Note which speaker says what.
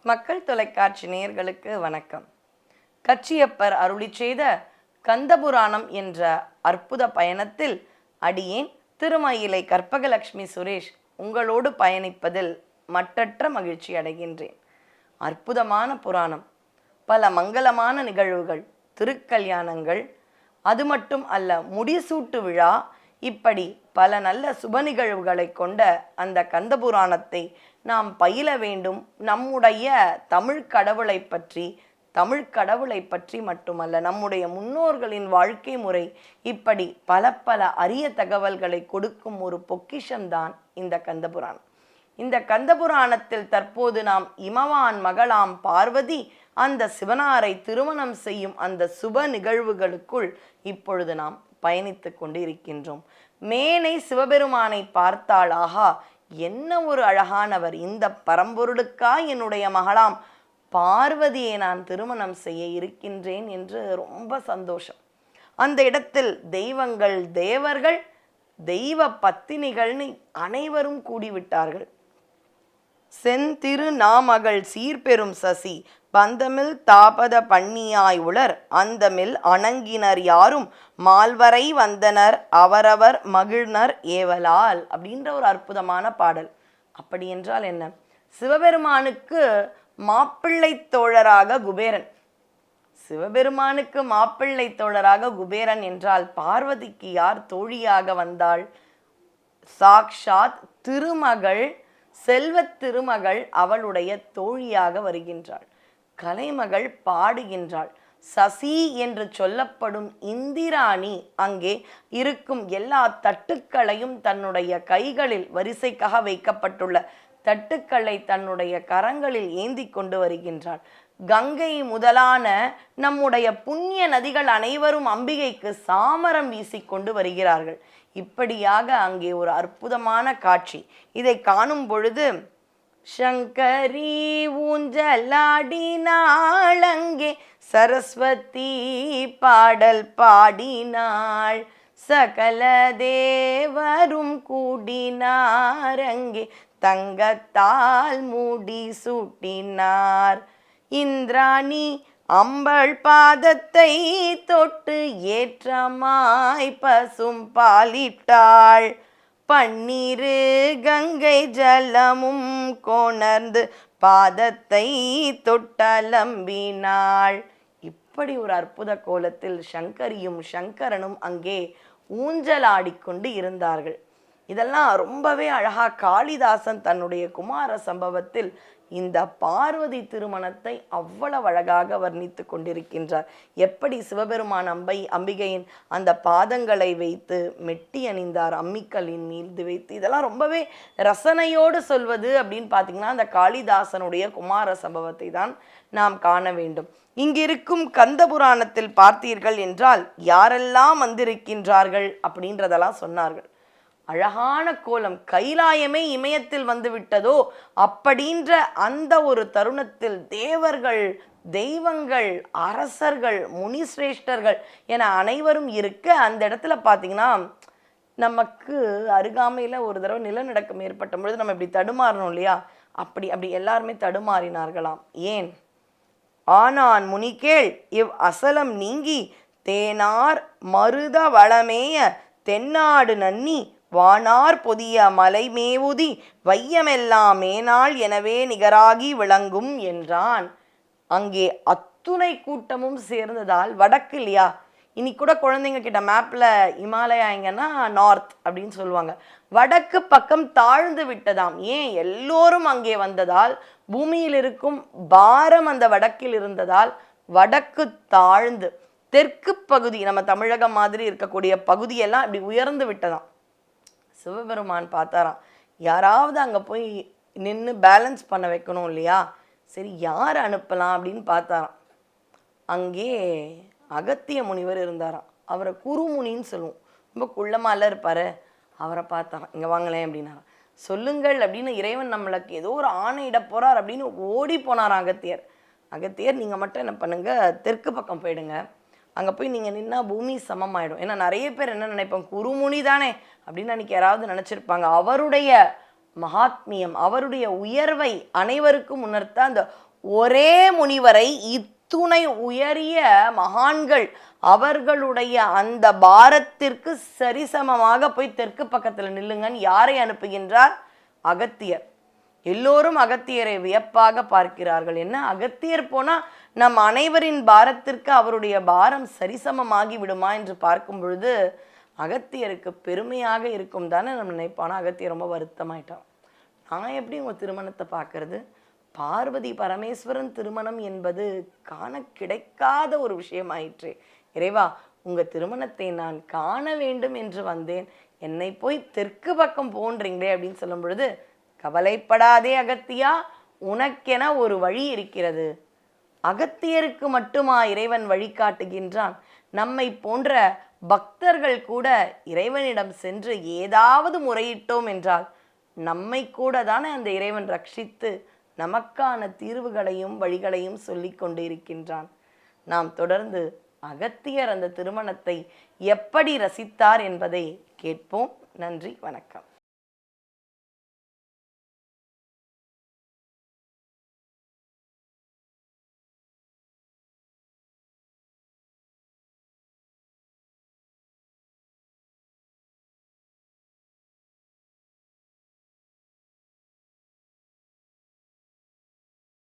Speaker 1: மக்கள் தொலைக்காட்சி நேயர்களுக்கு வணக்கம். கச்சியப்பர் அருளி செய்த கந்தபுராணம் என்ற அற்புத பயணத்தில் அடியேன் திருமயிலை கற்பகலட்சுமி சுரேஷ் உங்களோடு பயணிப்பதில் மட்டற்ற மகிழ்ச்சி அடைகின்றேன். அற்புதமான புராணம், பல மங்களமான நிகழ்வுகள், திருக்கல்யாணங்கள், அது மட்டும் அல்ல முடிசூட்டு விழா, இப்படி பல நல்ல சுப நிகழ்வுகளை கொண்ட அந்த கந்தபுராணத்தை நாம் பயில வேண்டும். நம்முடைய தமிழ் கடவுளை பற்றி மட்டுமல்ல, நம்முடைய முன்னோர்களின் வாழ்க்கை முறை, இப்படி பல பல அரிய தகவல்களை கொடுக்கும் ஒரு பொக்கிஷம்தான் இந்த கந்தபுராணம். இந்த கந்தபுராணத்தில் தற்போது நாம் இமவான் மகளாம் பார்வதி அந்த சிவனாரை திருமணம் செய்யும் அந்த சுப நிகழ்வுகளுக்குள் இப்பொழுது நாம் பயணித்து கொண்டு இருக்கின்றோம். மேனை சிவபெருமானை பார்த்தால் ஆஹா, என்ன ஒரு அழகானவர், இந்த பரம்பொருளுக்கா என்னுடைய மகளாம் பார்வதியை நான் திருமணம் செய்ய இருக்கின்றேன் என்று ரொம்ப சந்தோஷம். அந்த இடத்தில் தெய்வங்கள், தேவர்கள், தெய்வ பத்தினிகள்னு அனைவரும் கூடிவிட்டார்கள். செந்திரு நாமகள் சீர்பெரும் சசி பந்தமில் தாபத பண்ணியாய் உளர் அந்தமில் அணங்கினர் யாரும் மால்வரை வந்தனர் அவரவர் மகிழ்னர் ஏவலால் அப்படின்ற ஒரு அற்புதமான பாடல். அப்படி என்றால் என்ன? சிவபெருமானுக்கு மாப்பிள்ளை தோழராக குபேரன், சிவபெருமானுக்கு மாப்பிள்ளை தோழராக குபேரன் என்றால் பார்வதிக்கு யார் தோழியாக வந்தாள்? சாக்ஷாத் திருமகள், செல்வத் திருமகள் அவளுடைய தோழியாக வருகின்றாள். கலைமகள் பாடுகின்றாள். சசி என்று சொல்லப்படும் இந்திராணி அங்கே இருக்கும் எல்லா தட்டுக்களையும் தன்னுடைய கைகளில் வரிசைக்காக வைக்கப்பட்டுள்ள தட்டுக்களை தன்னுடைய கரங்களில் ஏந்தி கொண்டு வருகின்றாள். கங்கை முதலான நம்முடைய புண்ணிய நதிகள் அனைவரும் அம்பிகைக்கு சாமரம் வீசிக்கொண்டு வருகிறார்கள். இப்படியாக அங்கே ஒரு அற்புதமான காட்சி. இதை காணும் பொழுது சங்கரி ஊஞ்சலாடினாள், அங்கே சரஸ்வதி பாடல் பாடினாள், சகல தேவரும் கூடினார், அங்கே தங்கத்தால் மூடி சூட்டினார். இந்திராணி அம்பள் பாதத்தை தொட்டு ஏற்றமாய் பசும் பாலிட்டாள், பன்னீரு கங்கை ஜலமும் கொணர்ந்து பாதத்தை தொட்டலம்பினாள். இப்படி ஒரு அற்புத கோலத்தில் சங்கரியும் சங்கரனும் அங்கே ஊஞ்சலாடிக்கொண்டு இருந்தார்கள். இதெல்லாம் ரொம்பவே அழகா காளிதாசன் தன்னுடைய குமார சம்பவத்தில் இந்த பார்வதி திருமணத்தை அவ்வளவு அழகாக வர்ணித்து கொண்டிருக்கின்றார். எப்படி சிவபெருமான் அம்பிகையின் அந்த பாதங்களை வைத்து மெட்டி அணிந்தார், அம்மிக்கல்லின் மீது வைத்து, இதெல்லாம் ரொம்பவே ரசனையோடு சொல்வது அப்படின்னு பார்த்தீங்கன்னா அந்த காளிதாசனுடைய குமார சம்பவத்தை தான் நாம் காண வேண்டும். இங்கிருக்கும் கந்தபுராணத்தில் பார்த்தீர்கள் என்றால் யாரெல்லாம் வந்திருக்கின்றார்கள் அப்படின்றதெல்லாம் சொன்னார்கள். அழகான கோலம், கைலாயமே இமயத்தில் வந்து விட்டதோ அப்படின்ற அந்த ஒரு தருணத்தில் தேவர்கள், தெய்வங்கள், அரசர்கள், முனிசிரேஷ்டர்கள் என அனைவரும் இருக்க அந்த இடத்துல பார்த்தீங்கன்னா நமக்கு அருகாமையில் ஒரு தடவை நிலநடுக்கம் ஏற்பட்ட பொழுது நம்ம இப்படி தடுமாறணும் இல்லையா, அப்படி எல்லாருமே தடுமாறினார்களாம். ஏன்? ஆனான் முனிகேள் இவ் அசலம் நீங்கி தேனார் மருத வளமேய தென்னாடு நன்னி வானார் பொதிய மலை மேவுதி வையமெல்லாம் மேனாள் எனவே நிகராகி விளங்கும் என்றான். அங்கே அத்துணை கூட்டமும் சேர்ந்ததால், வடக்கு இல்லையா, இன்னைக்கு கூட குழந்தைங்க கிட்ட மேப்ல இமாலயா எங்கன்னா நார்த் அப்படின்னு சொல்லுவாங்க, வடக்கு பக்கம் தாழ்ந்து விட்டதாம். ஏன்? எல்லோரும் அங்கே வந்ததால், பூமியில் இருக்கும் பாரம் அந்த வடக்கில் இருந்ததால் வடக்கு தாழ்ந்து தெற்கு பகுதி, நம்ம தமிழகம் மாதிரி இருக்கக்கூடிய பகுதியெல்லாம் இப்படி உயர்ந்து விட்டதாம். சிவபெருமான் பார்த்தாராம், யாராவது அங்கே போய் நின்று பேலன்ஸ் பண்ண வைக்கணும் இல்லையா, சரி யார் அனுப்பலாம் அப்படின்னு பார்த்தாராம். அங்கே அகத்திய முனிவர் இருந்தாராம். அவரை குருமுனின்னு சொல்லுவோம், ரொம்ப குள்ளமால இருப்பார். அவரை பார்த்தாராம், இங்கே வாங்கலேன் அப்படின்னாராம். சொல்லுங்கள் அப்படின்னு இறைவன் நம்மளுக்கு ஏதோ ஒரு ஆணையிட போகிறார் அப்படின்னு ஓடி போனாராம் அகத்தியர். அகத்தியர் நீங்கள் மட்டும் என்ன பண்ணுங்க, தெற்கு பக்கம் போயிடுங்க, அங்கே போய் நீங்கள் நின்னா பூமி சமமாயிடும். ஏன்னா நிறைய பேர் என்ன நினைப்பாங்க, குருமுனி தானே அப்படின்னு அன்றைக்கி யாராவது நினச்சிருப்பாங்க. அவருடைய மகாத்மியம், அவருடைய உயர்வை அனைவருக்கும் உணர்த்த அந்த ஒரே முனிவரை இத்துணை உயரிய மகான்கள் அவர்களுடைய அந்த பாரத்திற்கு சரிசமமாக போய் தெற்கு பக்கத்தில் நில்லுங்கன்னு யாரை அனுப்புகின்றார்? அகத்தியர். எல்லோரும் அகத்தியரை வியப்பாக பார்க்கிறார்கள். என்ன, அகத்தியர் போனா நம் அனைவரின் பாரத்திற்கு அவருடைய பாரம் சரிசமமாகி விடுமா என்று பார்க்கும் பொழுது அகத்தியருக்கு பெருமையாக இருக்கும் தானே நம்ம நினைப்பானா. அகத்தியர் ரொம்ப வருத்தமாயிட்டான். நான் எப்படி உங்க திருமணத்தை பார்க்கறது? பார்வதி பரமேஸ்வரன் திருமணம் என்பது காண கிடைக்காத ஒரு விஷயமாயிற்று. இறைவா, உங்க திருமணத்தை நான் காண வேண்டும் என்று வந்தேன், என்னை போய் தெற்கு பக்கம் போன்றீங்களே அப்படின்னு சொல்லும் பொழுது, கவலைப்படாதே அகத்தியா, உனக்கென ஒரு வழி இருக்கிறது. அகத்தியருக்கு மட்டுமா இறைவன் வழிகாட்டுகின்றான்? நம்மை போன்ற பக்தர்கள் கூட இறைவனிடம் சென்று ஏதாவது முறையிட்டோம் என்றால் நம்மை கூட தானே அந்த இறைவன் ரட்சித்து நமக்கான தீர்வுகளையும் வழிகளையும் சொல்லி கொண்டு இருக்கின்றான். நாம் தொடர்ந்து அகத்தியர் அந்த திருமணத்தை எப்படி ரசித்தார் என்பதை கேட்போம். நன்றி, வணக்கம்.